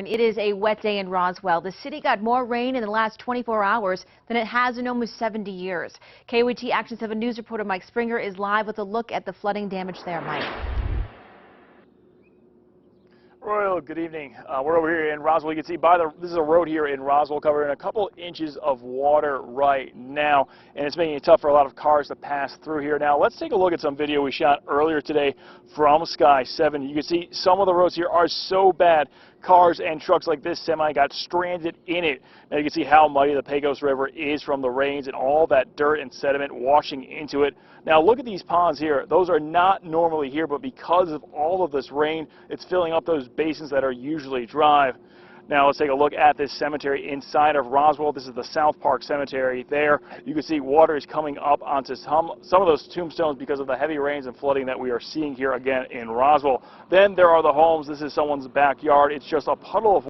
Aaron. It is a wet day in Roswell. The city got more rain in the last 24 hours than it has in almost 70 years. KOAT Action 7 News reporter Mike Springer is live with a look at the flooding damage there. Mike. Royal, good evening. We're over here in Roswell. You can see this is a road here in Roswell covering a couple inches of water right now, and it's making it tough for a lot of cars to pass through here. Now, let's take a look at some video we shot earlier today from Sky 7. You can see some of the roads here are so bad, cars and trucks like this semi got stranded in it. Now, you can see how muddy the Pecos River is from the rains and all that dirt and sediment washing into it. Now, look at these ponds here. Those are not normally here, but because of all of this rain, it's filling up those basins that are usually dry. Now let's take a look at this cemetery inside of Roswell. This is the South Park Cemetery there. You can see water is coming up onto some of those tombstones because of the heavy rains and flooding that we are seeing here again in Roswell. Then there are the homes. This is someone's backyard. It's just a puddle of